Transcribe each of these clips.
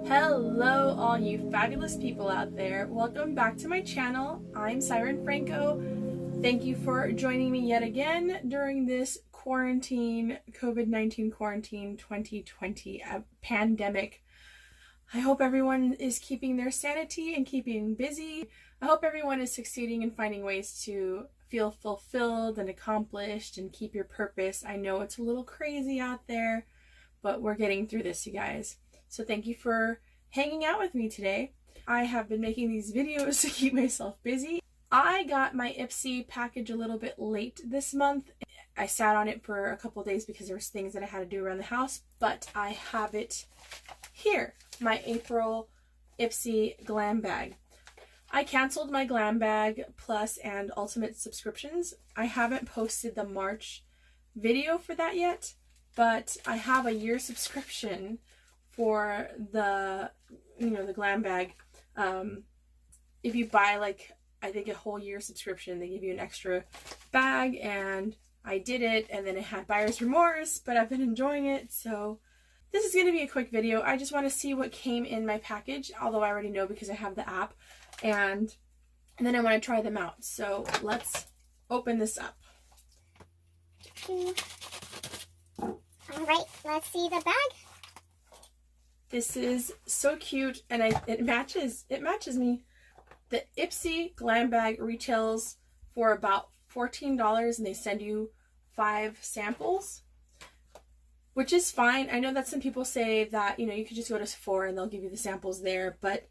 Hello all you fabulous people out there. Welcome back to my channel. I'm Siren Franco. Thank you for joining me yet again during this quarantine, COVID-19 quarantine 2020 pandemic. I hope everyone is keeping their sanity and keeping busy. I hope everyone is succeeding in finding ways to feel fulfilled and accomplished and keep your purpose. I know it's a little crazy out there, but we're getting through this, you guys. So thank you for hanging out with me today. I have been making these videos to keep myself busy. I got my Ipsy package a little bit late this month. I sat on it for a couple days because there was things that I had to do around the house, but I have it here, my April Ipsy Glam Bag. I canceled my Glam Bag Plus and Ultimate subscriptions. I haven't posted the March video for that yet, but I have a year subscription for the Glam Bag. If you buy I think a whole year subscription, they give you an extra bag, and I did it, and then it had buyer's remorse, but I've been enjoying it. So this is going to be a quick video. I just want to see what came in my package, although I already know because I have the app, and then I want to try them out. So let's open this up. All right, let's see the bag. This is so cute, and it matches me. The Ipsy Glam Bag retails for about $14, and they send you 5 samples, which is fine. I know that some people say that, you could just go to Sephora and they'll give you the samples there, but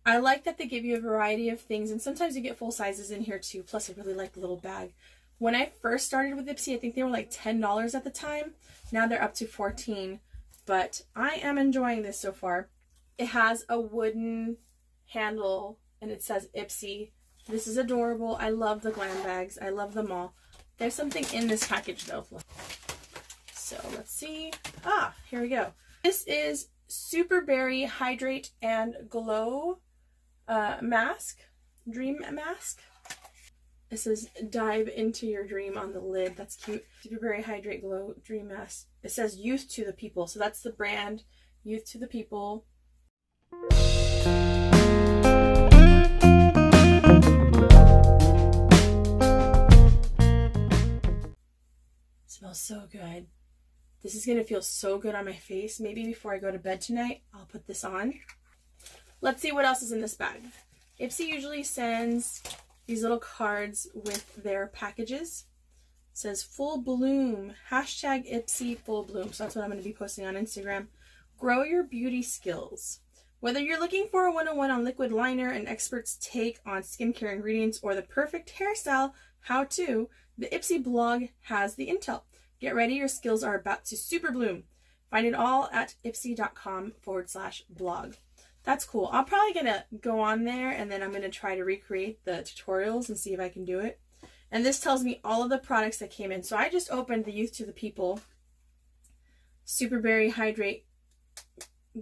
I like that they give you a variety of things, and sometimes you get full sizes in here too. Plus, I really like the little bag. When I first started with Ipsy, I think they were like $10 at the time. Now they're up to $14, but I am enjoying this so far. It has a wooden handle, and it says Ipsy. This is adorable. I love the glam bags. I love them all. There's something in this package though. So let's see. Here we go. This is Super Berry Hydrate and Glow mask. Dream mask. It says dive into your dream on the lid. That's cute. Super Berry Hydrate Glow Dream Mask. It says Youth to the People. So that's the brand. Youth to the People. Smells so good. This is going to feel so good on my face. Maybe before I go to bed tonight, I'll put this on. Let's see what else is in this bag. Ipsy usually sends these little cards with their packages. It says Full Bloom, hashtag Ipsy Full Bloom. So that's what I'm going to be posting on Instagram. Grow your beauty skills. Whether you're looking for a 101 on liquid liner, an expert's take on skincare ingredients, or the perfect hairstyle how-to, the Ipsy blog has the intel. Get ready, your skills are about to super bloom. Find it all at ipsy.com/blog. That's cool. I'm probably going to go on there, and then I'm going to try to recreate the tutorials and see if I can do it. And this tells me all of the products that came in. So I just opened the Youth to the People Super Berry Hydrate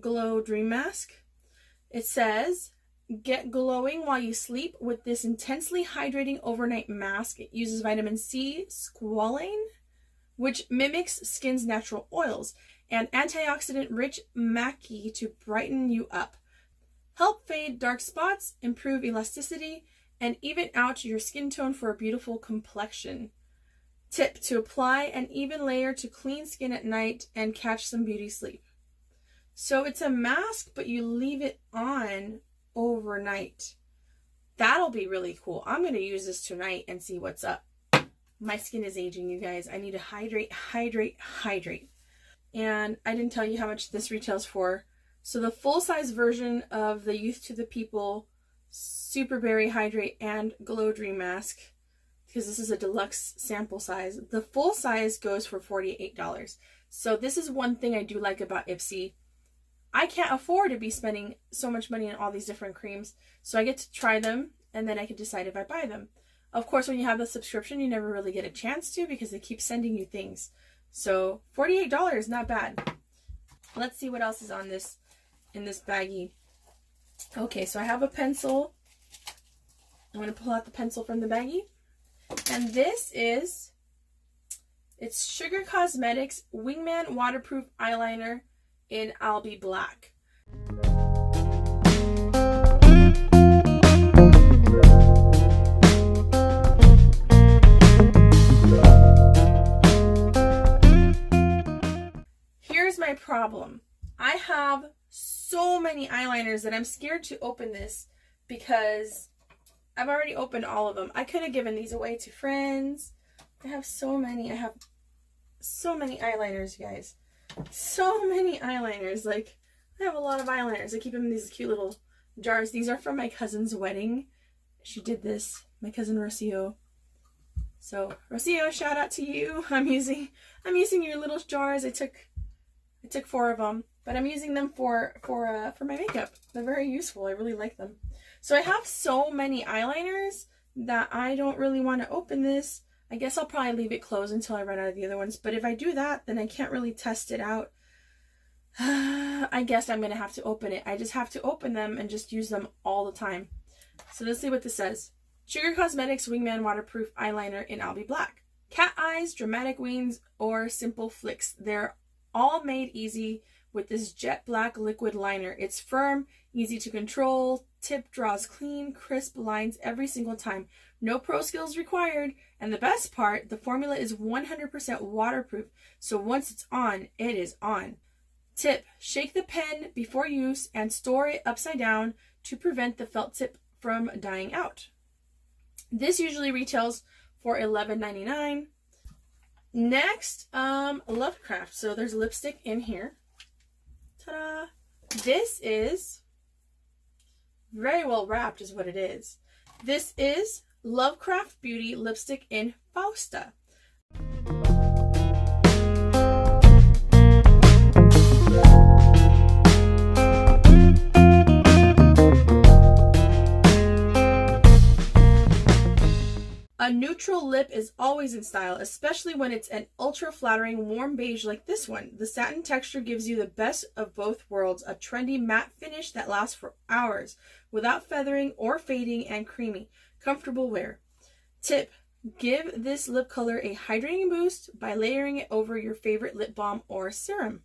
Glow Dream Mask. It says, get glowing while you sleep with this intensely hydrating overnight mask. It uses vitamin C squalane, which mimics skin's natural oils, and antioxidant-rich maqui to brighten you up. Help fade dark spots, improve elasticity, and even out your skin tone for a beautiful complexion. Tip: to apply an even layer to clean skin at night and catch some beauty sleep. So it's a mask, but you leave it on overnight. That'll be really cool. I'm going to use this tonight and see what's up. My skin is aging, you guys. I need to hydrate. And I didn't tell you how much this retails for. So the full-size version of the Youth to the People Super Berry Hydrate and Glow Dream Mask, because this is a deluxe sample size, the full size goes for $48. So this is one thing I do like about Ipsy. I can't afford to be spending so much money on all these different creams, so I get to try them, and then I can decide if I buy them. Of course, when you have the subscription, you never really get a chance to because they keep sending you things. So $48, not bad. Let's see what else is on this in this baggie. Okay, so I have a pencil. I'm going to pull out the pencil from the baggie. And this is, it's Sugar Cosmetics Wingman Waterproof Eyeliner in I'll Be Black. problem. I have so many eyeliners that I'm scared to open this because I've already opened all of them. I could have given these away to friends. I have so many. I have so many eyeliners, you guys. So many eyeliners. Like, I have a lot of eyeliners. I keep them in these cute little jars. These are from my cousin's wedding. She did this. My cousin Rocio. So, Rocio, shout out to you. I'm using your little jars. I took 4 of them, but I'm using them for my makeup. They're very useful. I really like them. So I have so many eyeliners that I don't really want to open this. I guess I'll probably leave it closed until I run out of the other ones. But if I do that, then I can't really test it out. I guess I'm going to have to open it. I just have to open them and just use them all the time. So let's see what this says. Sugar Cosmetics Wingman Waterproof Eyeliner in Albi Black. Cat eyes, dramatic wings, or simple flicks. They're all made easy with this jet black liquid liner. It's firm, easy to control, tip draws clean, crisp lines every single time. No pro skills required. And the best part, the formula is 100% waterproof. So once it's on, it is on. Tip, shake the pen before use and store it upside down to prevent the felt tip from dying out. This usually retails for $11.99. Next, Lovecraft. So there's lipstick in here. Ta-da! This is very well wrapped is what it is. This is Lovecraft Beauty lipstick in Fausta. A neutral lip is always in style, especially when it's an ultra flattering warm beige like this one. The satin texture gives you the best of both worlds, a trendy matte finish that lasts for hours without feathering or fading, and creamy, comfortable wear. Tip, give this lip color a hydrating boost by layering it over your favorite lip balm or serum.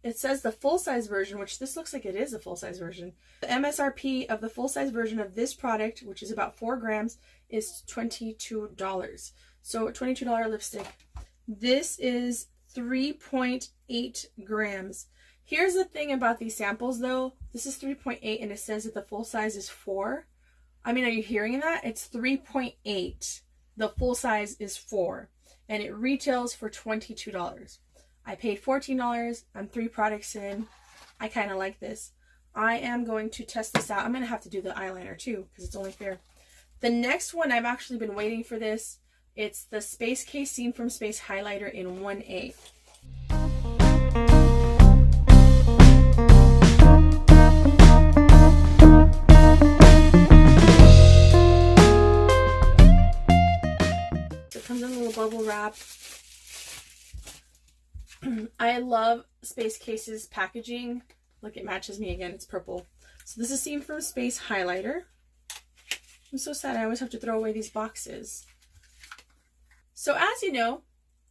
It says the full-size version, which this looks like it is a full-size version. The MSRP of the full-size version of this product, which is about 4 grams, is $22. So a $22 lipstick. This is 3.8 grams. Here's the thing about these samples though. This is 3.8 and it says that the full size is 4. I mean, are you hearing that? It's 3.8. The full size is 4. And it retails for $22. I paid $14. I'm 3 products in. I kind of like this. I am going to test this out. I'm going to have to do the eyeliner too because it's only fair. The next one, I've actually been waiting for this. It's the Space Case Scene from Space highlighter in 1A. So it comes in a little bubble wrap. I love Space Case's packaging. Look, it matches me again. It's purple. So this is Scene from Space highlighter. I'm so sad I always have to throw away these boxes. So as you know,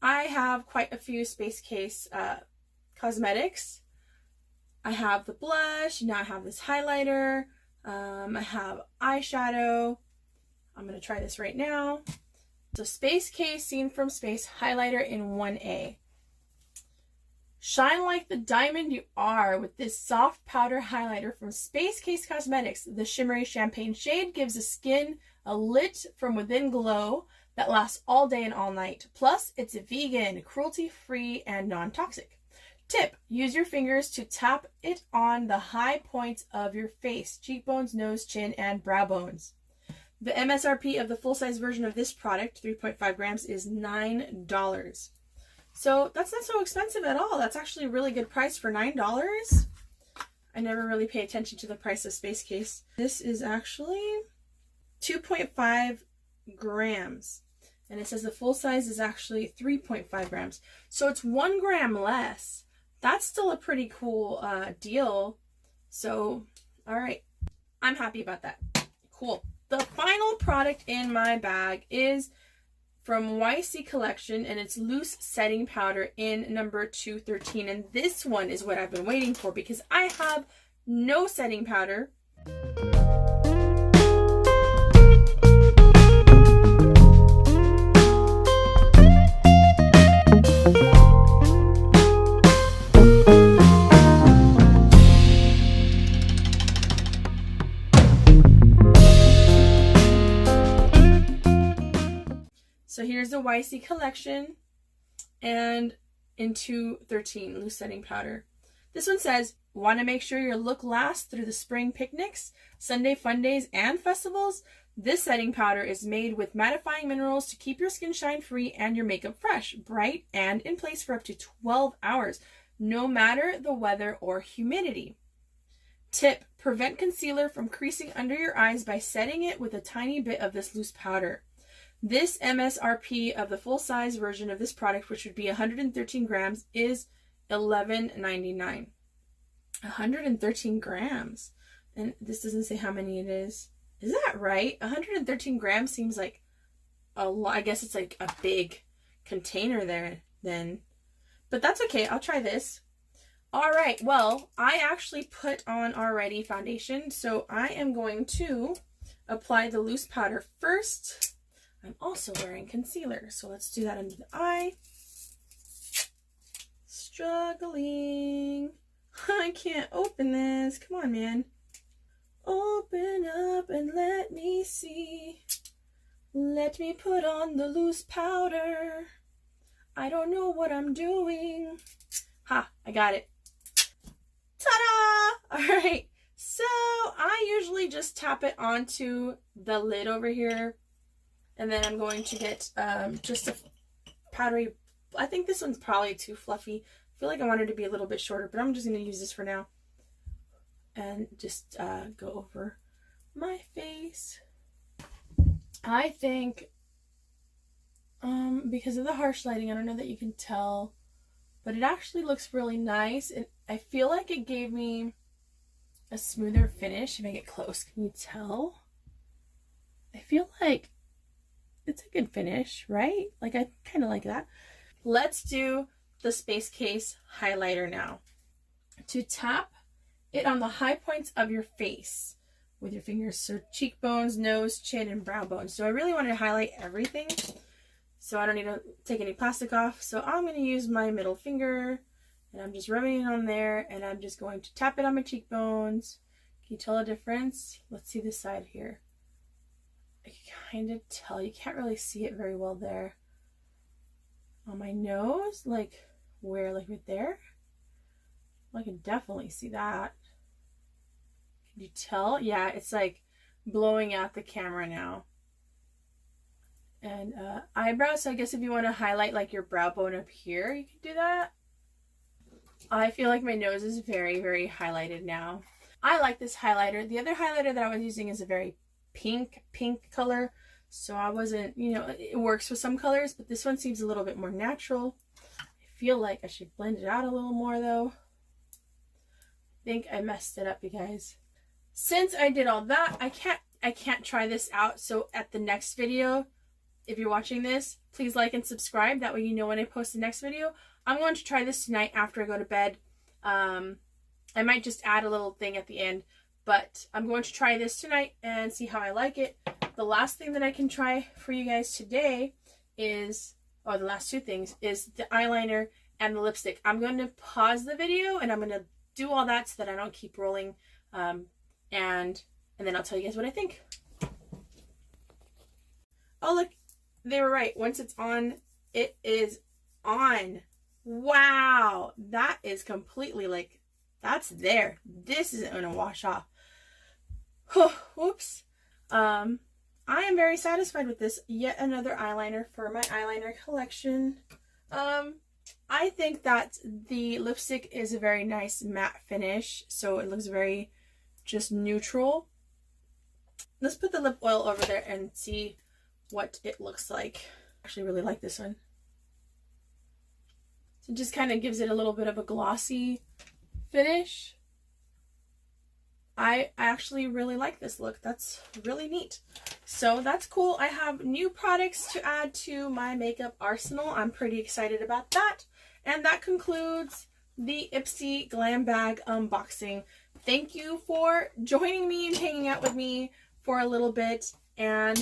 I have quite a few Space Case cosmetics. I have the blush, now I have this highlighter, I have eyeshadow. I'm going to try this right now. So Space Case Scene from Space highlighter in 1A. Shine like the diamond you are with this soft powder highlighter from Space Case Cosmetics. The shimmery champagne shade gives the skin a lit from within glow that lasts all day and all night. Plus, it's vegan, cruelty-free, and non-toxic. Tip, use your fingers to tap it on the high points of your face, cheekbones, nose, chin, and brow bones. The MSRP of the full-size version of this product, 3.5 grams, is $9. So that's not so expensive at all. That's actually a really good price for $9. I never really pay attention to the price of Space Case. This is actually 2.5 grams. And it says the full size is actually 3.5 grams. So it's 1 gram less. That's still a pretty cool deal. So, all right. I'm happy about that. Cool. The final product in my bag is from YC Collection, and it's loose setting powder in number 213. And this one is what I've been waiting for because I have no setting powder. YC collection and in 213 loose setting powder. This one says, want to make sure your look lasts through the spring picnics, Sunday fun days, and festivals? This setting powder is made with mattifying minerals to keep your skin shine free and your makeup fresh, bright, and in place for up to 12 hours, no matter the weather or humidity. Tip, prevent concealer from creasing under your eyes by setting it with a tiny bit of this loose powder. This MSRP of the full-size version of this product, which would be 113 grams, is $11.99. 113 grams. And this doesn't say how many it is. Is that right? 113 grams seems like a lot. I guess it's like a big container there then. But that's okay. I'll try this. All right. Well, I actually put on already foundation, so I am going to apply the loose powder first. I'm also wearing concealer, so let's do that under the eye. Struggling. I can't open this. Come on, man. Open up and let me see. Let me put on the loose powder. I don't know what I'm doing. Ha, I got it. Ta-da! All right. So I usually just tap it onto the lid over here. And then I'm going to get just a powdery. I think this one's probably too fluffy. I feel like I want it to be a little bit shorter, but I'm just going to use this for now. And just go over my face. I think because of the harsh lighting, I don't know that you can tell, but it actually looks really nice. And I feel like it gave me a smoother finish. If I get close, can you tell? I feel like it's a good finish, right? Like, I kind of like that. Let's do the Space Case highlighter now. To tap it on the high points of your face with your fingers, so cheekbones, nose, chin, and brow bone. So I really wanted to highlight everything, so I don't need to take any plastic off. So I'm going to use my middle finger, and I'm just rubbing it on there, and I'm just going to tap it on my cheekbones. Can you tell a difference? Let's see this side here. I can kind of tell. You can't really see it very well there. On my nose, like where, like right there? I can definitely see that. Can you tell? Yeah, it's like blowing out the camera now. And eyebrows, so I guess if you want to highlight like your brow bone up here, you can do that. I feel like my nose is very, very highlighted now. I like this highlighter. The other highlighter that I was using is a very pink color. So I wasn't, you know, it works with some colors, but this one seems a little bit more natural. I feel like I should blend it out a little more though. I think I messed it up, you guys. Since I did all that, I can't try this out. So at the next video, if you're watching this, please like and subscribe. That way you know when I post the next video. I'm going to try this tonight after I go to bed. I might just add a little thing at the end, but I'm going to try this tonight and see how I like it. The last thing that I can try for you guys today is, or the last two things, is the eyeliner and the lipstick. I'm going to pause the video and I'm going to do all that so that I don't keep rolling. And then I'll tell you guys what I think. Oh, look, they were right. Once it's on, it is on. Wow, that is completely like, that's there. This isn't going to wash off. Whoops. I am very satisfied with this. Yet another eyeliner for my eyeliner collection. I think that the lipstick is a very nice matte finish, so it looks very just neutral. Let's put the lip oil over there and see what it looks like. I actually really like this one. So it just kind of gives it a little bit of a glossy finish. I actually really like this look. That's really neat. So that's cool. I have new products to add to my makeup arsenal. I'm pretty excited about that. And that concludes the Ipsy Glam Bag unboxing. Thank you for joining me and hanging out with me for a little bit. And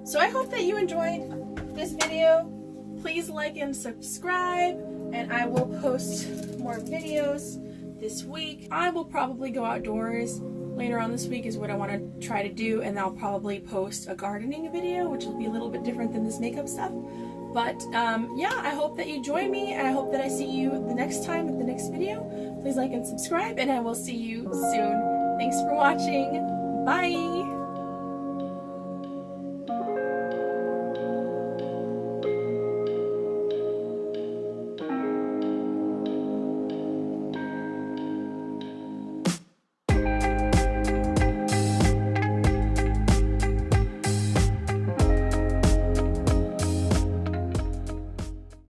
so I hope that you enjoyed this video. Please like and subscribe, and I will post more videos this week. I will probably go outdoors later on this week is what I want to try to do, and I'll probably post a gardening video, which will be a little bit different than this makeup stuff. But yeah, I hope that you join me, and I hope that I see you the next time with the next video. Please like and subscribe, and I will see you soon. Thanks for watching. Bye!